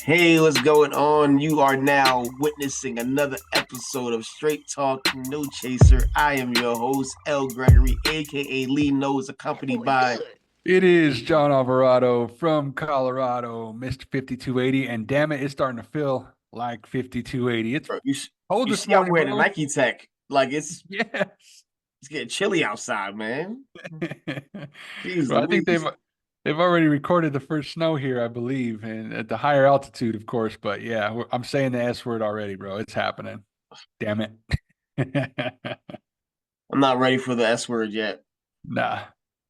Hey, what's going on? You are now witnessing another episode of Straight Talk No Chaser. I am your host, L. Gregory, aka Lee Knows, accompanied by It is John Alvarado from Colorado, Mr. 5280, and damn it, it's starting to feel like 5280. It's bro. cold You this see, I'm morning, wearing a bro. Nike Tech. Like Yes. it's getting chilly outside, man. Jeez Well, I think they've Louise. they've already recorded the first snow here, I believe, and at the higher altitude, of course. But yeah, I'm saying the S word already, bro. It's happening. Damn it. I'm not ready for the S word yet. Nah,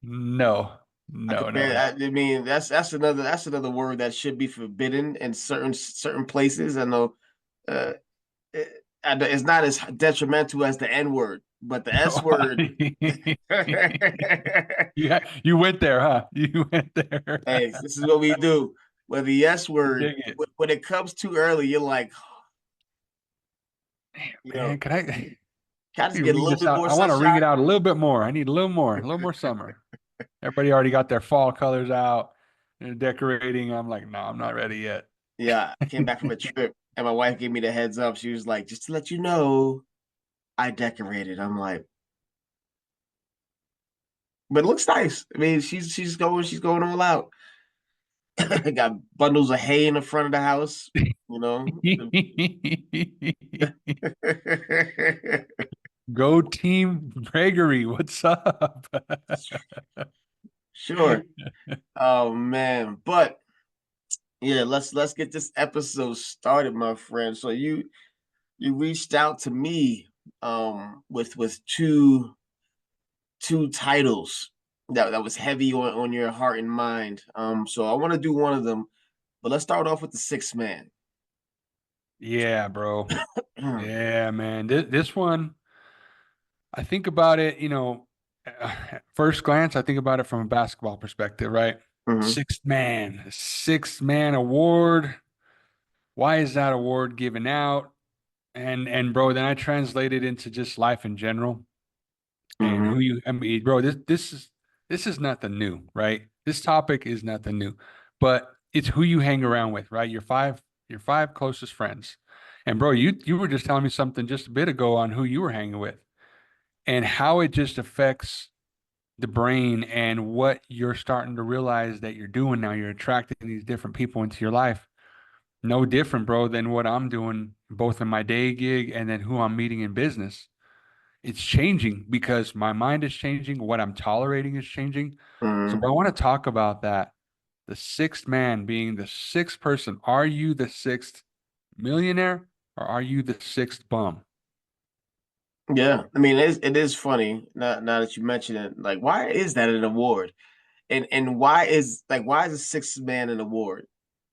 no, I no, could no, barely. no. I mean, that's another word that should be forbidden in certain places. I know uh, it's not as detrimental as the N word, but the S word. You went there, huh? You went there. Hey, this is what we do. With the S word, Dig it. when it comes too early, you're like, Man, can I can I just you get a ring little this bit out? more I want to ring sunshine? it out a little bit more. I need a little more summer. Everybody already got their fall colors out and decorating. I'm like, no, I'm not ready yet. Yeah, I came back from a trip and my wife gave me the heads up. She was like, just to let you know, I decorated. I'm like, but it looks nice. I mean, she's going all out. Got bundles of hay in the front of the house, you know. Go team Gregory. What's up? Sure. Oh man. But yeah, let's get this episode started, my friend. So you reached out to me with two titles that was heavy on your heart and mind. So I want to do one of them, but let's start off with the sixth man. Yeah, bro. Yeah, man. This one, I think about it, at first glance, I think about it from a basketball perspective, right? Mhm. Sixth man award. Why is that award given out? And bro, then I translate it into just life in general and Mhm. I mean, bro, this is nothing new, right? This topic is nothing new, but it's who you hang around with, right? Your five closest friends. And bro, you were just telling me something just a bit ago on who you were hanging with and how it just affects the brain and what you're starting to realize that you're doing now. You're attracting these different people into your life. No different, bro, than what I'm doing both in my day gig and then who I'm meeting in business. It's changing because my mind is changing. What I'm tolerating is changing. So, Mhm. bro, I want to talk about that. The sixth man being the sixth person. Are you the sixth millionaire or are you the sixth bum? Yeah, I mean it is funny now that you mention it. Like, why is that an award? And why is a sixth man an award?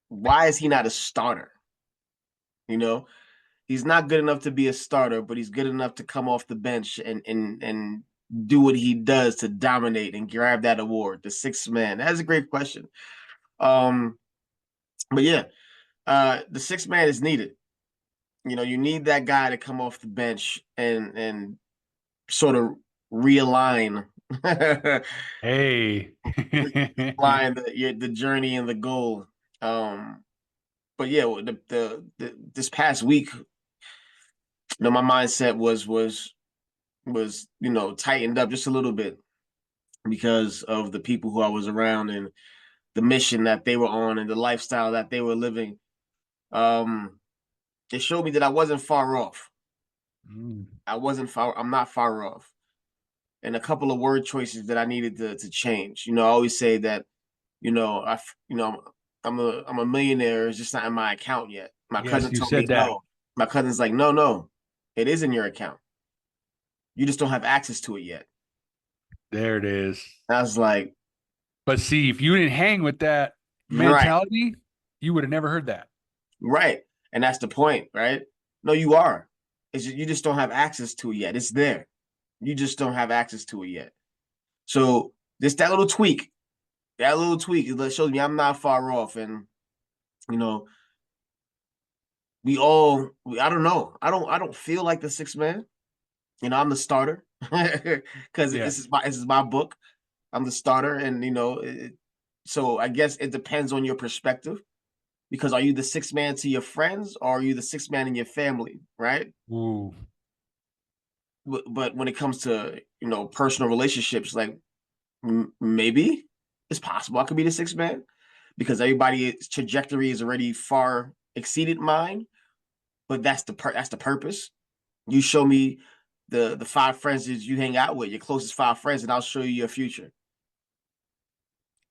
Why is he not a starter? You know, he's not good enough to be a starter, but he's good enough to come off the bench and do what he does to dominate and grab that award, the sixth man. That's a great question. Um, but yeah, the sixth man is needed. You know, you need that guy to come off the bench and sort of realign Hey. realign the journey and the goal. Um, but yeah, the this past week, my mindset was tightened up just a little bit because of the people who I was around and the mission that they were on and the lifestyle that they were living. Um, it showed me that I wasn't far off. Mm. I wasn't far. I'm not far off. And a couple of word choices that I needed to change. I always say that I you know I'm a millionaire. It's just not in my account yet. My Yes, cousin you told me said that. no. My cousin's like, no, it is in your account. You just don't have access to it yet. There it is. And I was like, But see, if you didn't hang with that right, mentality, you would have never heard that. right, and that's the point, right? No, you are. You just don't have access to it yet. It's there. You just don't have access to it yet. So just that little tweak, it shows me I'm not far off, and you know, I don't know. I don't feel like the sixth man. I'm the starter because Yeah. this is my book. I'm the starter, and so I guess it depends on your perspective. Because are you the sixth man to your friends or are you the sixth man in your family, right? Ooh. But when it comes to personal relationships, like maybe it's possible I could be the sixth man because everybody's trajectory is already far exceeded mine. But that's the purpose. You show me the five friends that you hang out with, your closest five friends, and I'll show you your future.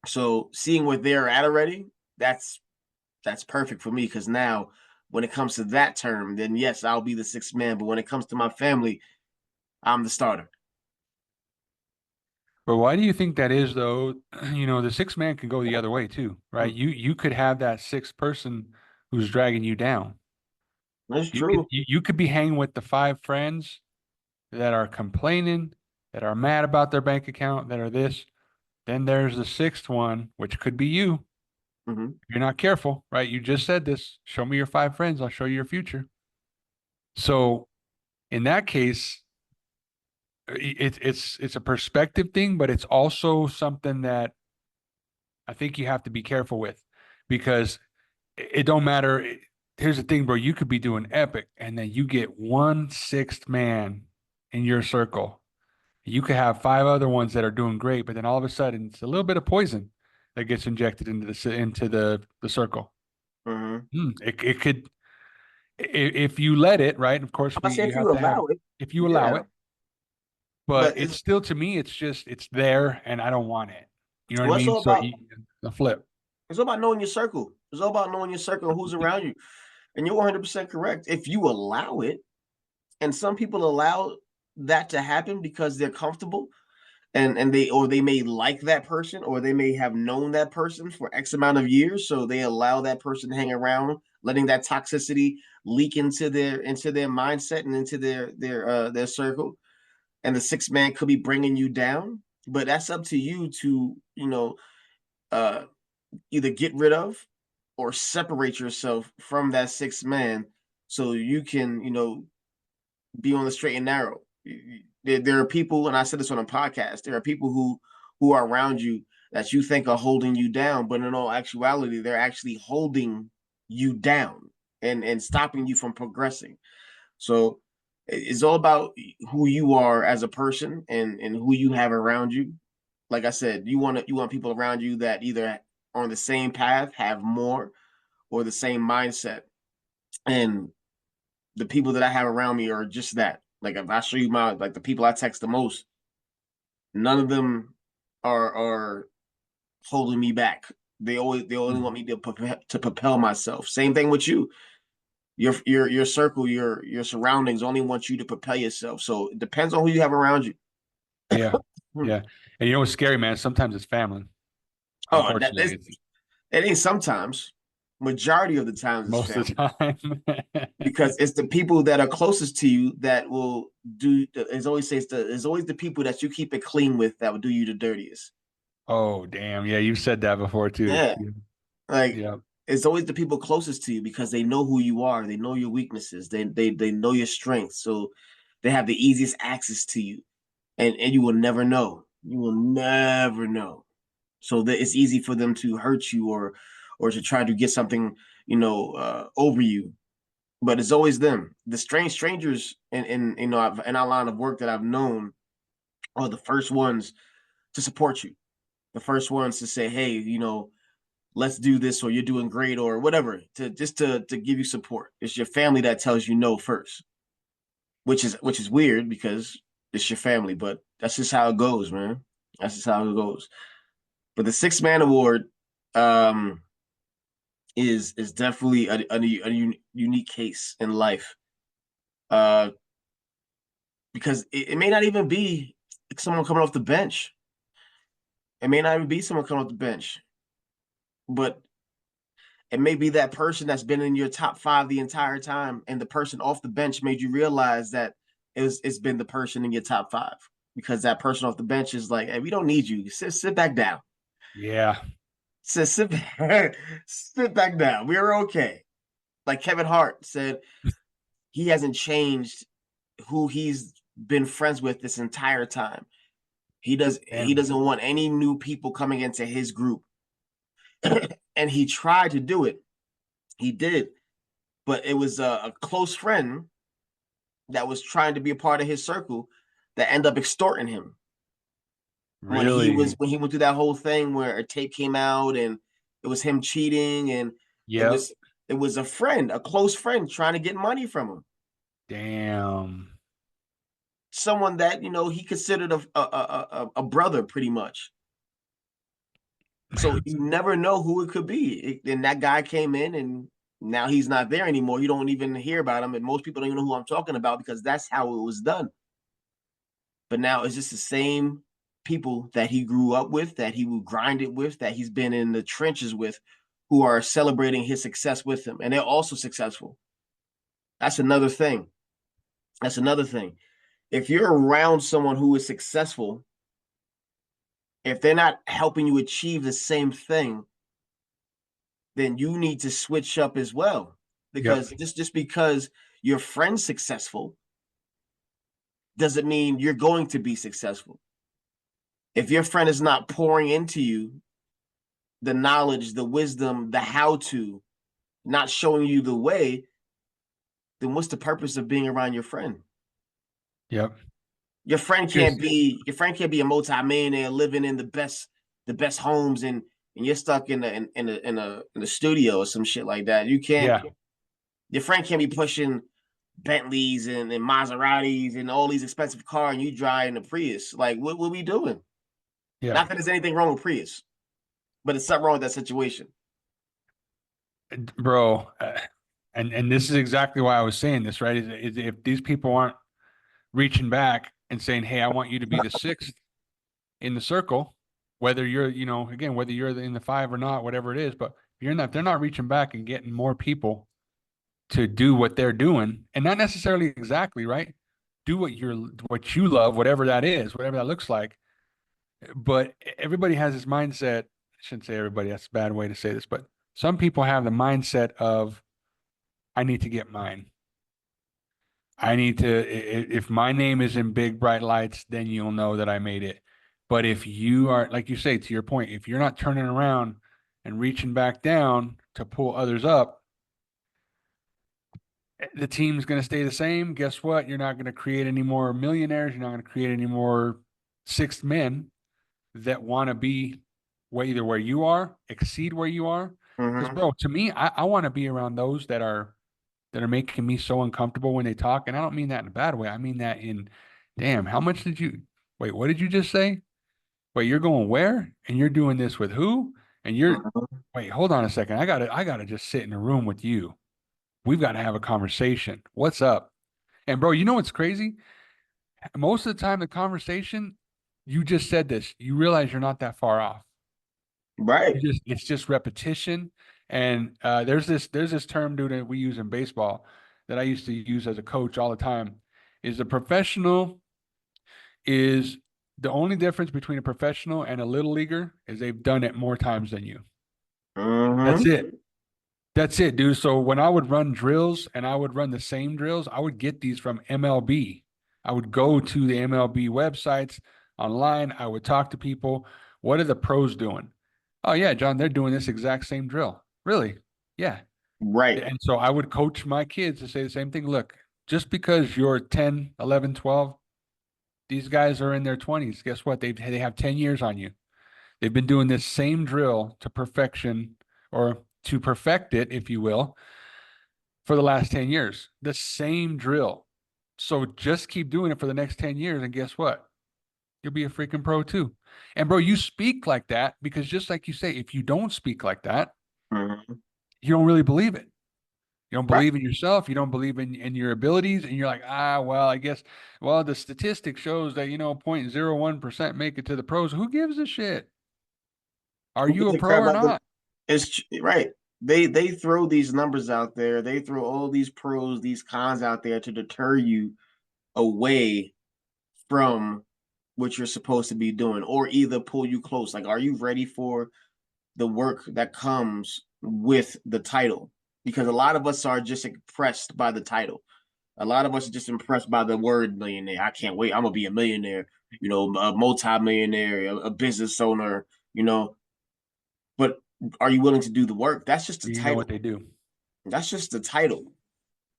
So seeing where they're at already, that's perfect for me because now when it comes to that term, then yes, I'll be the sixth man. But when it comes to my family, I'm the starter. But why do you think that is though? The sixth man can go the other way too, right? Mm, You could have that sixth person who's dragging you down. that's You could true. you could be hanging with the five friends that are complaining, that are mad about their bank account, that are this. Then there's the sixth one, which could be you. Hmm. If you're not careful, right? You just said this. Show me your five friends, I'll show you your future. So in that case, it's a perspective thing, but it's also something that I think you have to be careful with because it don't matter. Here's the thing, bro. You could be doing epic, and then you get one sixth man in your circle. You could have five other ones that are doing great, but then all of a sudden, it's a little bit of poison that gets injected into the circle. Hmm. It could if you let it, right? Of course, I we say you if you have to have allow it, if you allow yeah. it, but But it's still to me, it's just it's there, and I don't want it. You know what I what's mean? all So about? the flip. It's all about knowing your circle. It's all about knowing your circle and who's around you. And you're 100% correct. If you allow it, and some people allow that to happen because they're comfortable and they may like that person or they may have known that person for X amount of years, so they allow that person to hang around, letting that toxicity leak into their mindset and into their circle. And the sixth man could be bringing you down, but that's up to you to uh, either get rid of or separate yourself from that sixth man so you can be on the straight and narrow. There are people, and I said this on a podcast. There are people who are around you that you think are holding you down, but in all actuality, they're actually holding you down and stopping you from progressing. So it's all about who you are as a person and who you have around you. Like I said, you want people around you that either are on the same path, have more, or the same mindset. And the people that I have around me are just that. Like if I show you my like the people I text the most, none of them are holding me back. They only want me to propel myself. Same thing with you. Your circle, your surroundings only want you to propel yourself. So it depends on who you have around you. Yeah, Hmm. yeah. And you know what's scary, man? Sometimes it's family. Oh, that Unfortunately, is it's it ain't sometimes. Majority of the times it's most of the family time. because it's the people that are closest to you that will do. As always says, it's always the people that you keep it clean with that will do you the dirtiest. Oh, damn. Yeah, you've said that before too. Yeah, Yeah. like Yeah. it's always the people closest to you because they know who you are, they know your weaknesses, they know your strengths, so they have the easiest access to you, and you will never know. You will never know. So that it's easy for them to hurt you or to try to get something over you. But it's always them. The strangers in our line of work that I've known are the first ones to support you. The first ones to say, hey, let's do this, or you're doing great, or whatever, to give you support. It's your family that tells you no first, which is weird because it's your family, but that's just how it goes, man. That's just how it goes. But the six man award um is definitely a unique case in life. Uh because it may not even be someone coming off the bench. It may not even be someone coming off the bench, but it may be that person that's been in your top five the entire time, and the person off the bench made you realize that it's been the person in your top five because that person off the bench is like, hey, we don't need you. Sit back down. Yeah. Sit back, sit back down. We're okay. Like Kevin Hart said, he hasn't changed who he's been friends with this entire time. He Damn. doesn't want any new people coming into his group. And he tried to do it, He did, but it was a close friend that was trying to be a part of his circle that ended up extorting him Really? when he went through that whole thing where a tape came out and it was him cheating, and it Yep. was it was a friend, a close friend, trying to get money from him. Damn. Someone that he considered a brother, pretty much. So you never know who it could be. And that guy came in, and now he's not there anymore. You don't even hear about him, and most people don't even know who I'm talking about because that's how it was done. But now it's just the same people that he grew up with, that he would grind it with, that he's been in the trenches with, who are celebrating his success with him, and they're also successful. That's another thing. That's another thing. If you're around someone who is successful, if they're not helping you achieve the same thing, then you need to switch up as well. Yep. Because just because your friend's successful doesn't mean you're going to be successful. If your friend is not pouring into you the knowledge, the wisdom, the how to, not showing you the way, then what's the purpose of being around your friend? Yep. Your friend can't Because be a multi-millionaire living in the best homes, and you're stuck in a studio or some shit like that. You can't yeah, Your friend can't be pushing Bentleys and Maseratis and all these expensive cars, and you driving a Prius. Like, what we doing? yeah, Not that there's anything wrong with Prius, but it's something wrong with that situation. bro. And this is exactly why I was saying this, right? Is if these people aren't reaching back and saying, "Hey, I want you to be the sixth in the circle," whether you're, again, whether you're in the five or not, whatever it is, but you're not, they're not reaching back and getting more people to do what they're doing, and not necessarily exactly right. Do what you love, whatever that is, whatever that looks like. But everybody has this mindset. I shouldn't say everybody, that's a bad way to say this, but some people have the mindset of, I need to get mine. I need to, if my name is in big bright lights, then you'll know that I made it. But if you are, like you say, to your point, if you're not turning around and reaching back down to pull others up, the team's going to stay the same. Guess what? You're not going to create any more millionaires. You're not going to create any more sixth men that want to be either where you are, exceed where you are. Because, Mm-hmm. bro, to me, I want to be around those that are making me so uncomfortable when they talk. And I don't mean that in a bad way. I mean that in, damn, how much did you wait? What did you just say? Wait, you're going where? And you're doing this with who? And you're Mm-hmm. wait, hold on a second. I gotta just sit in a room with you. We've got to have a conversation. What's up? And bro, you know what's crazy? Most of the time, the conversation, you just said this. You realize you're not that far off. Right. It's just repetition. And there's this term, dude, that we use in baseball that I used to use as a coach all the time. Is a professional is the only difference between a professional and a little leaguer is they've done it more times than you. That's Mm-hmm. it. That's it, dude. So when I would run drills and I would run the same drills, I would get these from MLB. I would go to the MLB websites online. I would talk to people. What are the pros doing? Oh, yeah, John, they're doing this exact same drill. Really? Yeah. Right. And so I would coach my kids to say the same thing. Look, just because you're 10, 11, 12, these guys are in their 20s. Guess what? They have 10 years on you. They've been doing this same drill to perfection or to perfect it, if you will, for the last 10 years. The same drill. So just keep doing it for the next 10 years. And guess what? You'll be a freaking pro too. And bro, you speak like that because just like you say, if you don't speak like that, Mm-hmm. you don't really believe it. You don't Right. believe in yourself. You don't believe in your abilities. And you're like, well, I guess, well, the statistic shows that, 0.01% make it to the pros. Who gives a shit? Are Who you gives a a pro crap or about the? not? It's right. They throw these numbers out there. They throw all these pros, these cons out there to deter you away from what you're supposed to be doing, or either pull you close. Like, are you ready for the work that comes with the title? Because a lot of us are just impressed by the title. A lot of us are just impressed by the word millionaire. I can't wait. I'm gonna be a millionaire. A multi-millionaire, a business owner. You know, but are you willing to do the work? That's just a Do you know what title. they do? That's just the title.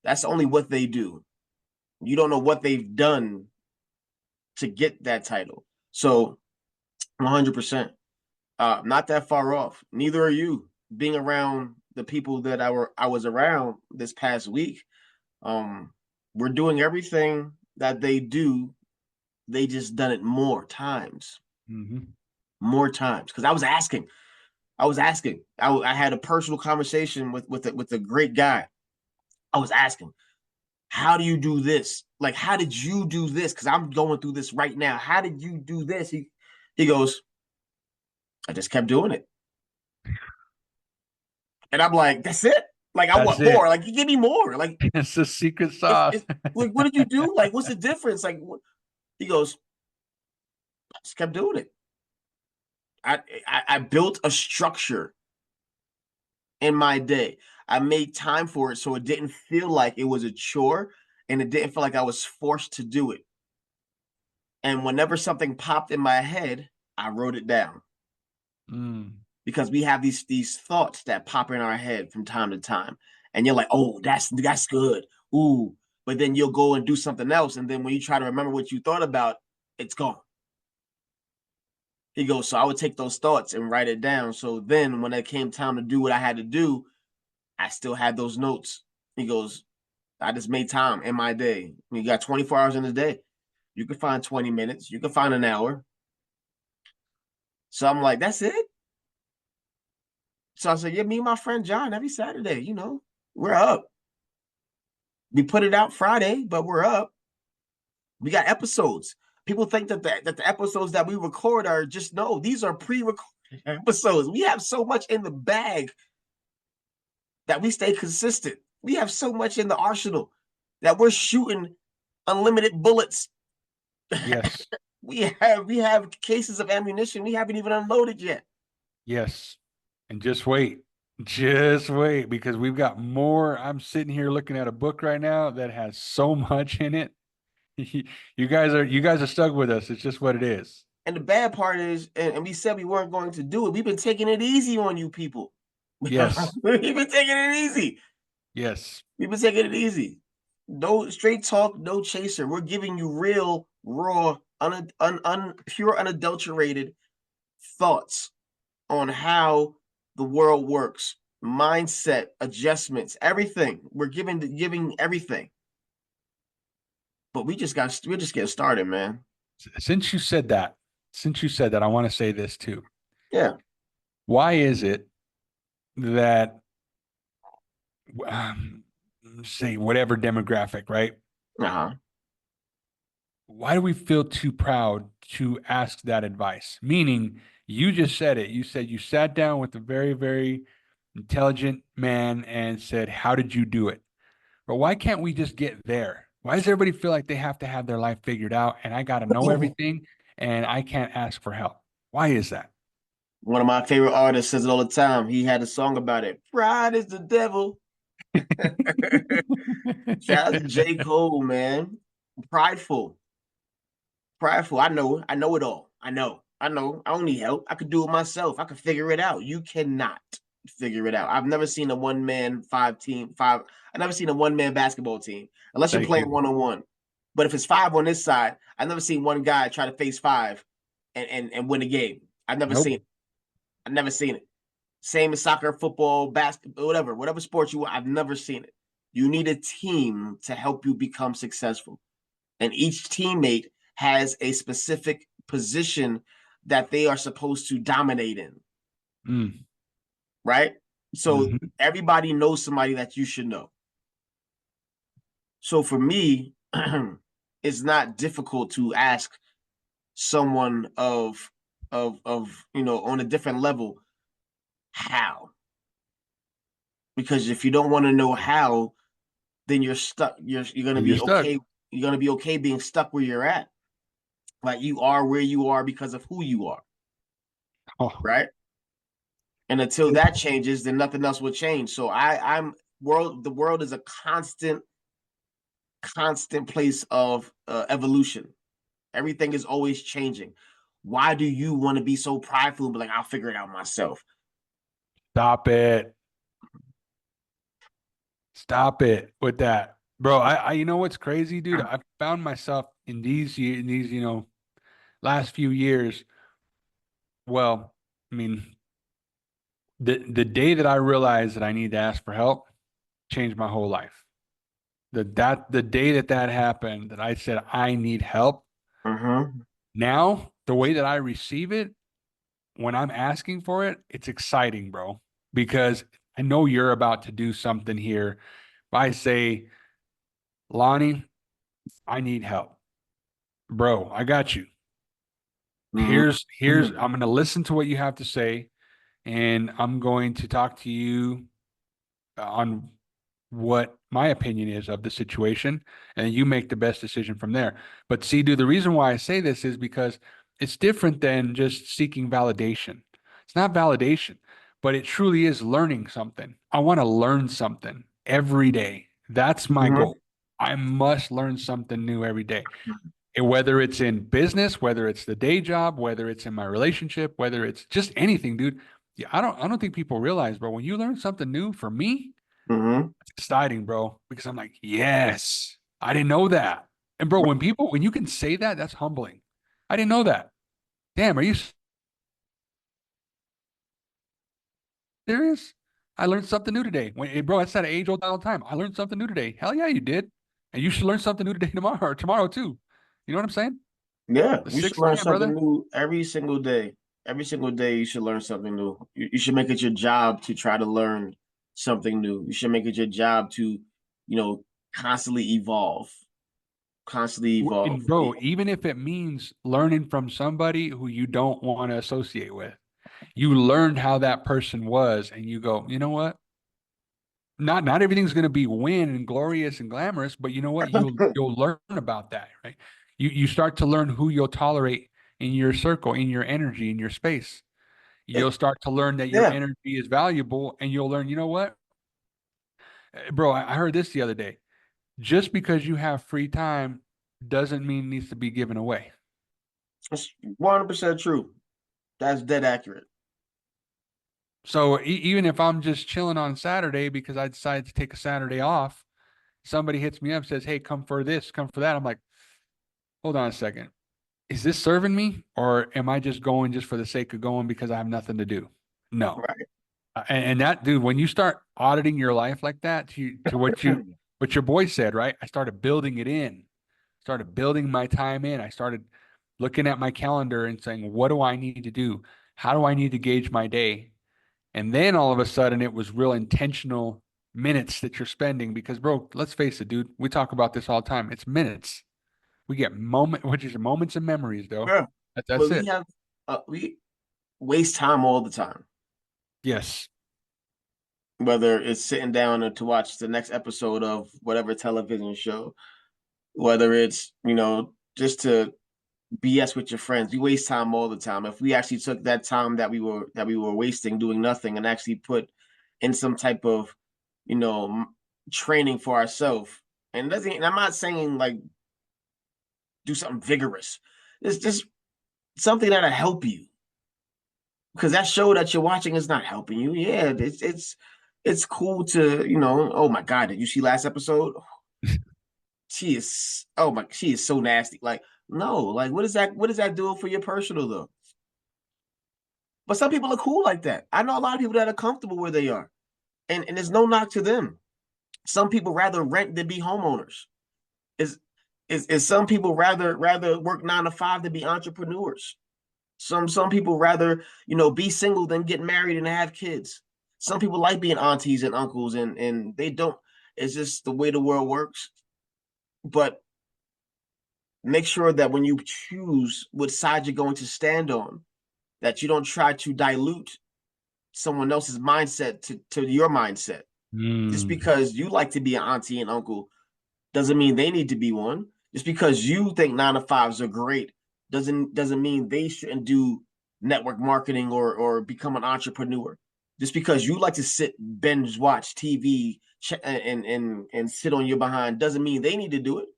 That's only what they do. You don't know what they've done to get that title. So 100%. Not that far off. Neither are you. Being around the people that I was around this past week, um, we're doing everything that they do. They just done it more times, Mm-hmm. more times. Because I was asking. I had a personal conversation with a great guy. I was asking, how do you do this? Like, how did you do this? Because I'm going through this right now. How did you do this? He goes, I just kept doing it. And I'm like, that's it? Like, I That's want more. it. Like, you give me more. Like, It's the secret it's, sauce. it's like, what did you do? Like, what's the difference? Like, what? He goes, I just kept doing it. I built a structure in my day. I made time for it so it didn't feel like it was a chore and it didn't feel like I was forced to do it. And whenever something popped in my head, I wrote it down Mm. because we have these thoughts that pop in our head from time to time. And you're like, oh, that's good. Ooh. But then you'll go and do something else. And then when you try to remember what you thought about, it's gone. He goes, so I would take those thoughts and write it down. So then when it came time to do what I had to do, I still had those notes. He goes, I just made time in my day. You got 24 hours in a day. You can find 20 minutes. You can find an hour. So I'm like, that's it. So I said, yeah, me and my friend John every Saturday, we're up. We put it out Friday, but we're up. We got episodes. People think that the episodes that we record are just no, these are pre-recorded episodes. We have so much in the bag that we stay consistent. We have so much in the arsenal that we're shooting unlimited bullets. Yes. we have cases of ammunition we haven't even unloaded yet. Yes. And just wait. Just wait because we've got more. I'm sitting here looking at a book right now that has so much in it. You guys are stuck with us. It's just what it is. And the bad part is, and we said we weren't going to do it. We've been taking it easy on you people. We've Yes. been taking it easy. Yes. We've been taking it easy. No straight talk, no chaser. We're giving you real, raw, pure, unadulterated thoughts on how the world works, mindset adjustments, everything. We're giving everything. But we're just getting started, man. Since you said that, I want to say this too. Yeah. Why is it that say whatever demographic, right? Uh-huh. Why do we feel too proud to ask that advice? Meaning, you just said it. You said you sat down with a very, very intelligent man and said, how did you do it? But why can't we just get there? Why does everybody feel like they have to have their life figured out and I got to know everything and I can't ask for help? Why is that? One of my favorite artists says it all the time. He had a song about it. Pride is the devil. Shout out to J. Cole, man. Prideful. Prideful. I know. I know it all. I know. I know. I don't need help. I could do it myself. I could figure it out. You cannot figure it out. I've never seen a one man five team five. I've never seen a one man basketball team unless you're Thank playing you. one on one. But if it's five on this side, I've never seen one guy try to face five and win a game. I've never seen Nope. it. I've never seen it. Same as soccer, football, basketball, whatever sport you want. I've never seen it. You need a team to help you become successful. And each teammate has a specific position that they are supposed to dominate in, Mm. right? So Hmm. everybody knows somebody that you should know. So for me, it's not difficult to ask someone of on a different level how, because if you don't want to know how, then you're stuck. You're gonna And you're be stuck. okay. You're gonna be okay being stuck where you're at. Like you are where you are because of who you are, Oh, right? And until that changes, then nothing else will change. So I'm world. The world is a constant place of evolution. Everything is always changing. Why do you want to be so prideful and be like, I'll figure it out myself? stop it. Stop it with that, bro. You know what's crazy, dude? I found myself in these, last few years. Well, I mean, the day that I realized that I need to ask for help changed my whole life. The day that that happened, that I said I need help. Mm-hmm. Now, the way that I receive it when I'm asking for it, it's exciting, bro, because I know you're about to do something here. If I say, Lonnie, I need help, bro, I got you. Here's Mm-hmm. I'm going to listen to what you have to say, and I'm going to talk to you on what my opinion is of the situation, and you make the best decision from there. But see, dude, the reason why I say this is because it's different than just seeking validation. It's not validation, but it truly is learning something. I want to learn something every day. That's my Mm-hmm. goal. I must learn something new every day. And whether it's in business, whether it's the day job, whether it's in my relationship, whether it's just anything, dude. Yeah, I don't think people realize, bro, when you learn something new, for me, Mm-hmm. it's exciting, bro, because I'm like, yes, I didn't know that. And bro, when you can say that, that's humbling. I didn't know that. Damn, are you serious? I learned something new today. Hey, bro, that's that age old all the time. I learned something new today. Hell yeah, you did. And you should learn something new today tomorrow or tomorrow too. You know what I'm saying? Yeah, The you should sixth learn man, something brother. new every single day. Every single day, you should learn something new. You should make it your job to try to learn something new. You should make it your job to, constantly evolve, constantly evolve. And bro, even if it means learning from somebody who you don't want to associate with, you learned how that person was, and you go, you know what? Not everything's going to be win and glorious and glamorous, but you know what? You'll learn about that, right? You start to learn who you'll tolerate in your circle, in your energy, in your space. You'll It, start to learn that your yeah, energy is valuable, and you'll learn, you know what, bro? I heard this the other day. Just because you have free time doesn't mean it needs to be given away. it's 100% true. That's dead accurate. So even if I'm just chilling on Saturday because I decided to take a Saturday off, somebody hits me up, says, "Hey, come for this, come for that." I'm like, hold on a second. Is this serving me, or am I just going just for the sake of going because I have nothing to do? No. Right. And that, dude, when you start auditing your life like that, to what your boy said, right? I started building it in, started building my time in. I started looking at my calendar and saying, what do I need to do? How do I need to gauge my day? And then all of a sudden, it was real intentional minutes that you're spending because, bro, let's face it, dude. We talk about this all the time. It's minutes. We get which is moments and memories, though. Yeah. That's But it. we waste time all the time. Yes. Whether it's sitting down to watch the next episode of whatever television show, whether it's, just to BS with your friends. We waste time all the time. If we actually took that time that we were wasting doing nothing and actually put in some type of, you know, training for ourselves. And I'm not saying like do something vigorous. It's just something that'll help you. Because that show that you're watching is not helping you. Yeah, it's cool to, oh my God, did you see last episode? She is so nasty. Like, no, like what is that doing for your personal though? But some people are cool like that. I know a lot of people that are comfortable where they are. And there's no knock to them. Some people rather rent than be homeowners. Is is some people rather work 9 to 5 than be entrepreneurs. Some people rather, be single than get married and have kids. Some people like being aunties and uncles and they don't. It's just the way the world works. But make sure that when you choose what side you're going to stand on, that you don't try to dilute someone else's mindset to your mindset. Just Mm. because you like to be an auntie and uncle doesn't mean they need to be one. Just because you think 9 to 5s are great doesn't mean they shouldn't do network marketing or become an entrepreneur. Just because you like to sit binge watch TV and sit on your behind doesn't mean they need to do it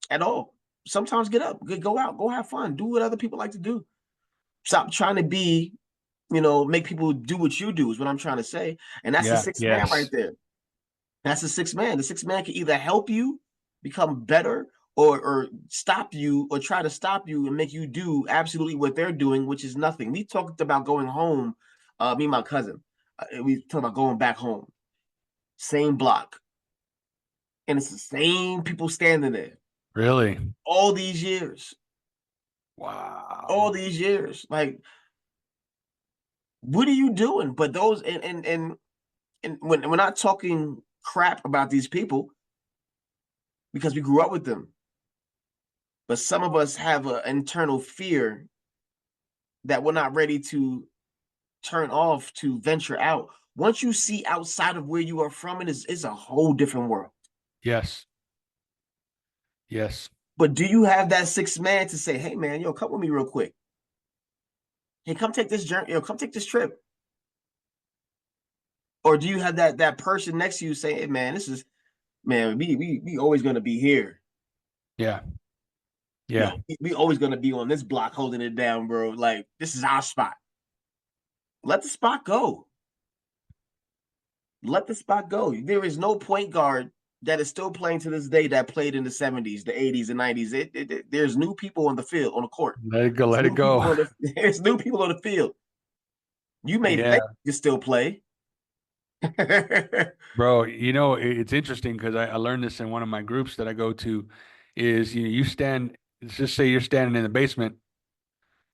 at all. Sometimes get up, go out, go have fun, do what other people like to do. Stop trying to be. make people do what you do is what I'm trying to say. And that's the Yeah. sixth man right Yes. there. That's the sixth man. The sixth man can either help you become better or stop you or try to stop you and make you do absolutely what they're doing, which is nothing. We talked about going home, me and my cousin. We talked about going back home. Same block. And it's the same people standing there Really? all these years. All Wow. these years. Like, what are you doing? But those and when we're not talking crap about these people because we grew up with them, but some of us have an internal fear that we're not ready to turn off to venture out. Once you see outside of where you are from, it's a whole different world. Yes. Yes. But do you have that sixth man to say, hey man, yo, come with me real quick. Hey, come take this journey, yo, come take this trip. Or do you have that person next to you saying, hey man, this is man, we always gonna be here. Yeah. Yo, Yeah. we always gonna be on this block holding it down, bro. Like this is our spot. Let the spot go. Let the spot go. There is no point guard that is still playing to this day that played in the 70s, the 80s, and 90s. There's new people on the field, on the court. Let it go. There's Let it new people go. on the there's new people on the field. You may Yeah. think you still play. Bro, it's interesting because I learned this in one of my groups that I go to is you stand, let's just say you're standing in the basement,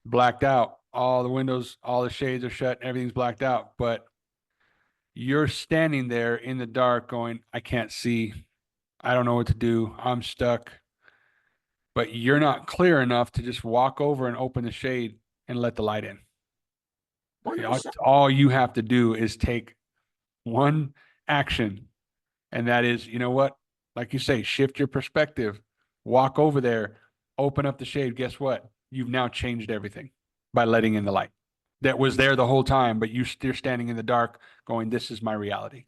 blacked out, all the windows, all the shades are shut, everything's blacked out, but you're standing there in the dark going, I can't see, I don't know what to do, I'm stuck, but you're not clear enough to just walk over and open the shade and let the light in. All 100%. all you have to do is take one action. And that is, you know what? Like you say, shift your perspective, walk over there, open up the shade. Guess what? You've now changed everything by letting in the light that was there the whole time, but you're standing in the dark going, this is my reality.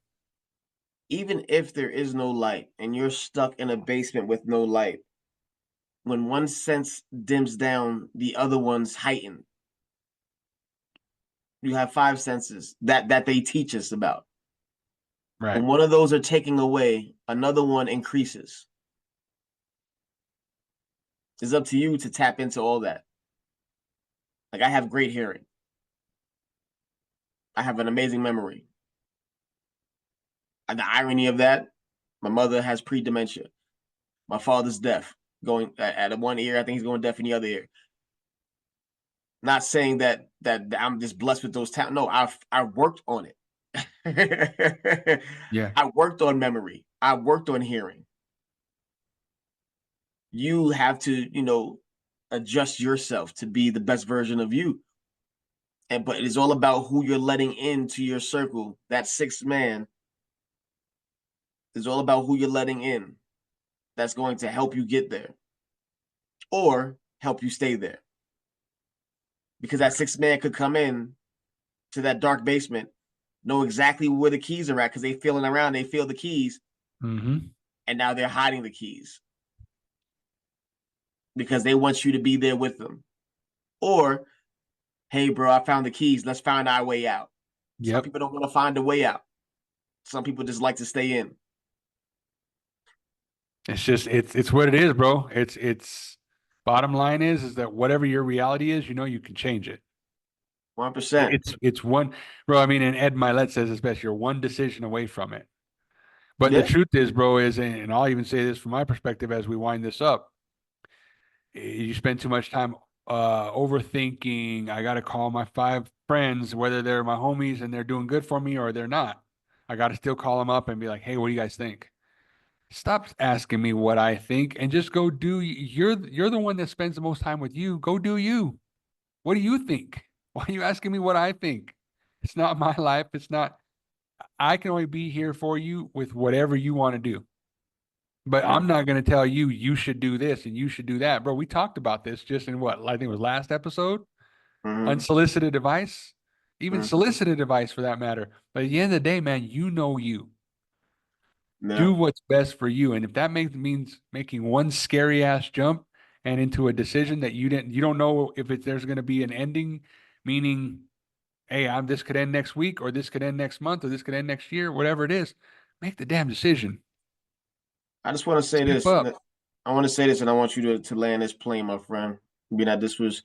Even if there is no light and you're stuck in a basement with no light, when one sense dims down, the other one's heightened. You have five senses that they teach us about. Right. When one of those are taken away, another one increases. It's up to you to tap into all that. Like I have great hearing. I have an amazing memory. And the irony of that, my mother has pre-dementia. My father's deaf, going at one ear. I think he's going deaf in the other ear. Not saying that I'm just blessed with those talents. No, I worked on it. Yeah. I worked on memory. I worked on hearing. You have to, adjust yourself to be the best version of you. And but it is all about who you're letting into your circle. That sixth man is all about who you're letting in. That's going to help you get there or help you stay there. Because that sixth man could come in to that dark basement, know exactly where the keys are at because they feeling around, they feel the keys, Mm-hmm. and now they're hiding the keys because they want you to be there with them. Or, hey, bro, I found the keys. Let's find our way out. Some Yep. people don't want to find a way out. Some people just like to stay in. It's just it's what it is, bro. It's bottom line is that whatever your reality is, you can change it. 1%. It's one, bro. I mean, and Ed Milet says it's best. You're one decision away from it. But the Yeah. truth is, bro, is, and I'll even say this from my perspective as we wind this up, you spend too much time overthinking. I got to call my five friends, whether they're my homies and they're doing good for me or they're not. I got to still call them up and be like, hey, what do you guys think? Stop asking me what I think and just go do. You're the one that spends the most time with you. Go do you. What do you think? Why are you asking me what I think? It's not my life. It's not. I can only be here for you with whatever you want to do. But I'm not going to tell you you should do this and you should do that, bro. We talked about this just in what I think it was last episode. Mm-hmm. Unsolicited advice, even Mm-hmm. solicited advice for that matter. But at the end of the day, man, you know you Yeah. do what's best for you, and if that means making one scary ass jump and into a decision that you don't know if there's going to be an ending, meaning hey, this could end next week, or this could end next month, or this could end next year, whatever it is. Make the damn decision. I just want to say Step this. up. I want to say this, and I want you to land this plane, my friend. Being that this was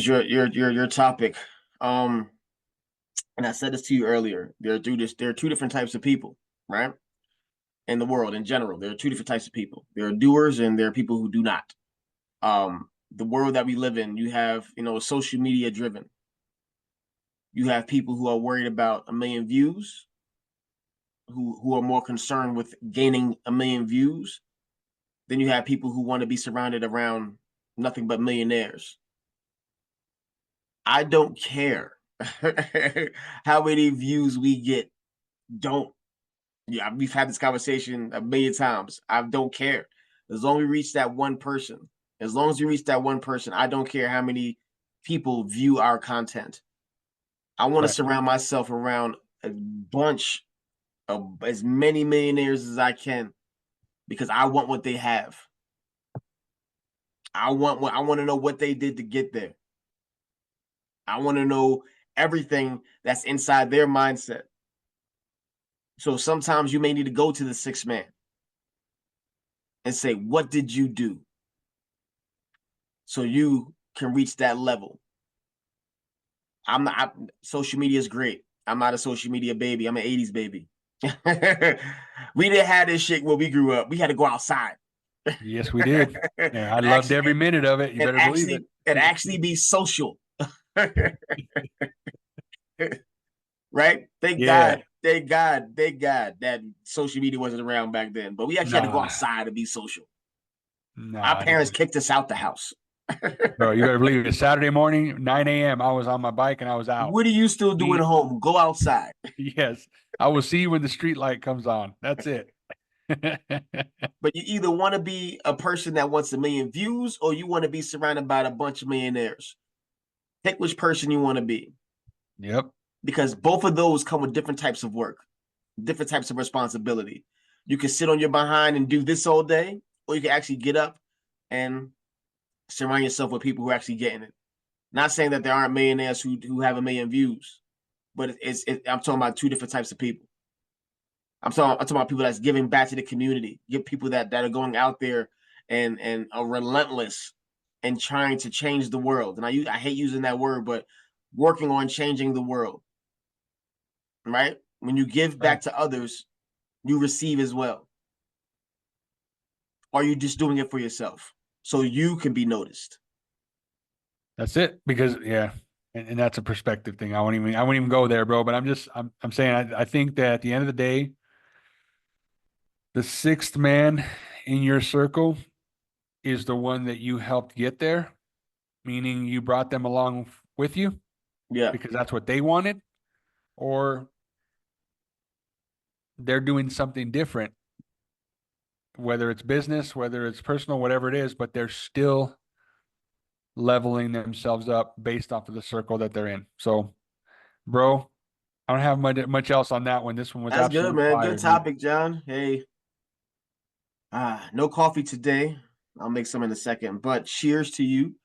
your topic. Um, and I said this to you earlier. There are two different types of people, right? In the world in general, there are two different types of people. There are doers, and there are people who do not. The world that we live in, you have social media driven. You have people who are worried about a million views, who are more concerned with gaining a million views. Then you have people who want to be surrounded around nothing but millionaires. I don't care how many views we get. Don't. Yeah, we've had this conversation a million times. I don't care. As long as we reach that one person, as long as we reach that one person, I don't care how many people view our content. I want to Right. surround myself around a bunch of as many millionaires as I can because I want what they have. I want to know what they did to get there. I want to know everything that's inside their mindset. So sometimes you may need to go to the sixth man and say, what did you do? So you can reach that level. Social media is great. I'm not a social media baby. I'm an 80s baby. We didn't have this shit when we grew up. We had to go outside. Yes, we did. Yeah, I and loved actually every minute of it. You and better believe it. actually and actually be social. Right? Thank Yeah. God. Thank God that social media wasn't around back then. But we actually had to go Nah, outside and be social. Our nah, parents kicked us out the house. bro. You better believe it. Saturday morning, 9 a.m. I was on my bike and I was out. What are you still doing Me, home? Go outside. yes. I will see you when the street light comes on. That's it. But you either want to be a person that wants a million views or you want to be surrounded by a bunch of millionaires. Pick which person you want to be Yep. because both of those come with different types of work, different types of responsibility. You can sit on your behind and do this all day, or you can actually get up and surround yourself with people who are actually getting it. Not saying that there aren't millionaires who have a million views, but I'm talking about two different types of people. I'm talking about people that's giving back to the community. Get people that are going out there and are relentless and trying to change the world. And I hate using that word, but working on changing the world. Right? When you give back Right. to others, you receive as well. Or you just doing it for yourself so you can be noticed. That's it. Because yeah, and that's a perspective thing. I won't even go there, bro. But I'm saying I think that at the end of the day, the sixth man in your circle is the one that you helped get there, meaning you brought them along with you Yeah, because that's what they wanted, or they're doing something different, whether it's business, whether it's personal, whatever it is, but they're still leveling themselves up based off of the circle that they're in. So, bro, I don't have much else on that one. This one was that's good, absolute man. Good fire, dude. topic, John. Hey, no coffee today. I'll make some in a second. But cheers to you.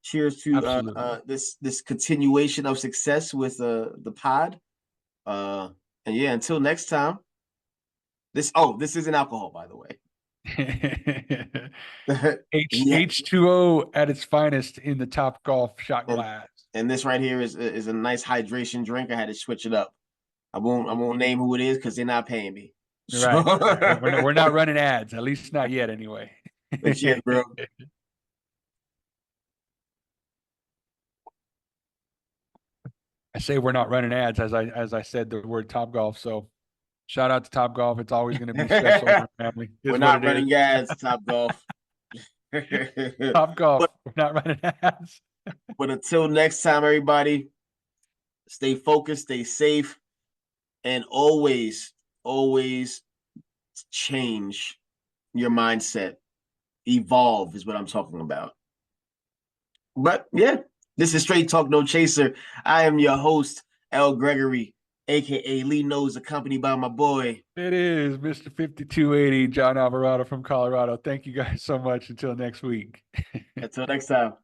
Cheers to Absolutely. this continuation of success with the pod. Uh, and yeah, until next time. This isn't alcohol, by the way. H Yeah, H2O at its finest in the Top Golf shot and glass. this right here is a nice hydration drink. I had to switch it up. I won't name who it is because they're not paying me. So, Right, right. We're not running ads, at least not yet, anyway. but cheers, bro. I say we're not running ads as I said the word Top Golf. So shout out to Top Golf. It's always going to be special in our family. We're Is what not it is. running ads, Top Golf. but Top Golf. We're not running ads. but until next time, everybody, stay focused, stay safe, and always change your mindset. Evolve is what I'm talking about. But yeah, this is Straight Talk No Chaser. I am your host, L. Gregory, aka Lee Nose, accompanied by my boy. It is Mr. 5280, John Alvarado from Colorado. Thank you guys so much. Until next week. Until next time.